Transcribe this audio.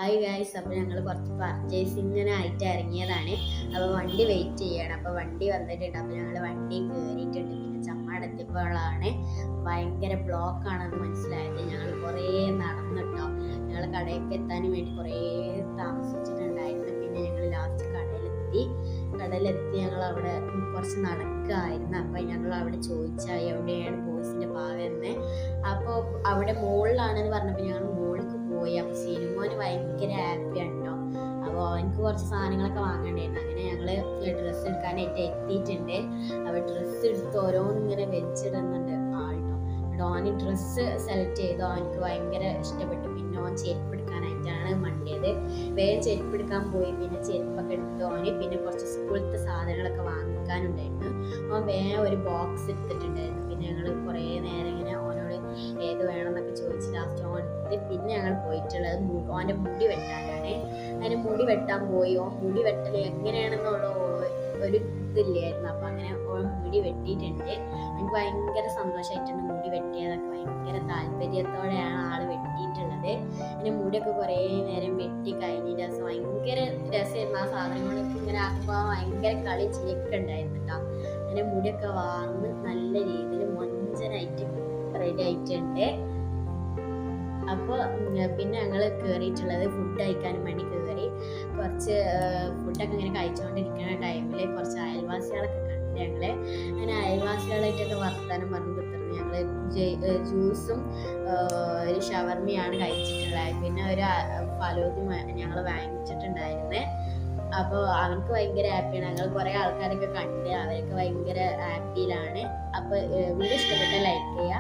Hi guys, അപ്പോൾ ഞങ്ങൾ കുറച്ച് പർച്ചേസിങ്ങിനായിട്ട് ഇറങ്ങിയതാണ്. അപ്പോൾ വണ്ടി വെയിറ്റ് ചെയ്യണം. അപ്പോൾ വണ്ടി വന്നിട്ടുണ്ട്. അപ്പോൾ ഞങ്ങൾ വണ്ടി കയറിയിട്ടുണ്ട്. പിന്നെ ചമ്മാടെത്തിയപ്പോഴാണ് ഭയങ്കര ബ്ലോക്കാണെന്ന് മനസ്സിലായത്. ഞങ്ങൾ കുറേ നടന്നിട്ടോ. ഞങ്ങൾ കടയിലേക്ക് എത്താൻ വേണ്ടി കുറേ താമസിച്ചിട്ടുണ്ടായിരുന്നു. പിന്നെ ഞങ്ങൾ ലാസ്റ്റ് കടയിലെത്തി ഞങ്ങൾ അവിടെ കുറച്ച് നടക്കുകയായിരുന്നു. അപ്പോൾ ഞങ്ങൾ അവിടെ ചോദിച്ചാൽ എവിടെയാണ് ബോയ്സിൻ്റെ ഭാഗം എന്ന്. അപ്പോൾ അവിടെ മുകളിലാണെന്ന് പറഞ്ഞപ്പോൾ ഞങ്ങൾ മുകളിലേക്ക് പോയി. അപ്പോൾ സിനിമോന് ഭയങ്കര ഹാപ്പിയാണ് കേട്ടോ. അപ്പോൾ അവനക്ക് കുറച്ച് സാധനങ്ങളൊക്കെ വാങ്ങേണ്ടിയിരുന്നു. അങ്ങനെ ഞങ്ങൾ ഡ്രസ്സ് എടുക്കാനായിട്ട് എത്തിയിട്ടുണ്ട്. അപ്പോൾ ഡ്രസ്സ് എടുത്ത് ഓരോന്നിങ്ങനെ വെച്ചിടുന്നുണ്ട് ആൾട്ടോ. ഓന് ഡ്രസ്സ് സെലക്ട് ചെയ്തു. അവനക്ക് ഭയങ്കര ഇഷ്ടപ്പെട്ടു. പിന്നെ ഓൻ ചെരുപ്പ് എടുക്കാനായിട്ടാണ് മണ്ടിയത്. വേഗം ചെരുപ്പ് എടുക്കാൻ പോയി. പിന്നെ ചെരുപ്പൊക്കെ എടുത്തു ഓന്. പിന്നെ കുറച്ച് സ്കൂളത്തെ സാധനങ്ങളൊക്കെ വാങ്ങിക്കാനുണ്ടായിരുന്നു. അവൻ വേഗം ഒരു ബോക്സ് എടുത്തിട്ടുണ്ടായിരുന്നു. പിന്നെ ഞങ്ങൾ കുറേ നേരം ഇങ്ങനെ ഓനോട് ഏത് വേണമെന്നൊക്കെ ചോദിച്ച് ലാസ്റ്റ് ഓൻ എടുത്ത്. പിന്നെ ഞങ്ങൾ പോയിട്ടുള്ളത് ഓൻ്റെ മുടി വെട്ടാനാണ്. അതിന് മുടി വെട്ടാൻ പോയി. ഓൻ മുടി വെട്ടൽ എങ്ങനെയാണെന്നുള്ള ഒരു ഇതില്ലായിരുന്നു. അപ്പം അങ്ങനെ ഓൻ മുടി വെട്ടിയിട്ടുണ്ട്. എനിക്ക് ഭയങ്കര സന്തോഷമായിട്ടുണ്ട്. മുടി വെട്ടിയതൊക്കെ ഭയങ്കര താല്പര്യത്തോടെയാണ് ആൾ വെട്ടിയിട്ടുള്ളത്. അതിന് മുടിയൊക്കെ കുറേ നേരം വെട്ടി കഴിഞ്ഞ രസം ഭയങ്കര രസമായിരുന്നു. ആ സാധനങ്ങളൊക്കെ ഇങ്ങനെ ആക്കുമ്പോൾ ഭയങ്കര കളി ചിരിയൊക്കെ ഉണ്ടായിരുന്നു കേട്ടോ. അതിന് മുടിയൊക്കെ വാർന്ന് നല്ല രീതിയിൽ മൊഞ്ചനായിട്ട് റെഡി ആയിട്ടുണ്ട്. അപ്പോൾ പിന്നെ ഞങ്ങൾ കയറിയിട്ടുള്ളത് ഫുഡ് കഴിക്കാനും വേണ്ടി കയറി. കുറച്ച് ഫുഡൊക്കെ ഇങ്ങനെ കഴിച്ചുകൊണ്ടിരിക്കുന്ന ടൈമിൽ കുറച്ച് അയൽവാസികളൊക്കെ കണ്ട് ഞങ്ങൾ. അങ്ങനെ അയൽവാസികളായിട്ടൊക്കെ വർത്താനം പറഞ്ഞ് കുത്തിരുന്നു. ഞങ്ങൾ ജ്യൂസും ഒരു ഷവർമയാണ് കഴിച്ചിട്ടുള്ളത്. പിന്നെ ഒരു ഫലൂദയും ഞങ്ങൾ വാങ്ങിച്ചിട്ടുണ്ടായിരുന്നേ. അപ്പോൾ അവർക്ക് ഭയങ്കര ഹാപ്പിയാണ്. ഞങ്ങൾ കുറേ ആൾക്കാരൊക്കെ കണ്ട് അവരൊക്കെ ഭയങ്കര ഹാപ്പിയിലാണ്. അപ്പോൾ വീഡിയോ ഇഷ്ടപ്പെട്ട ലൈക്ക് ചെയ്യുക.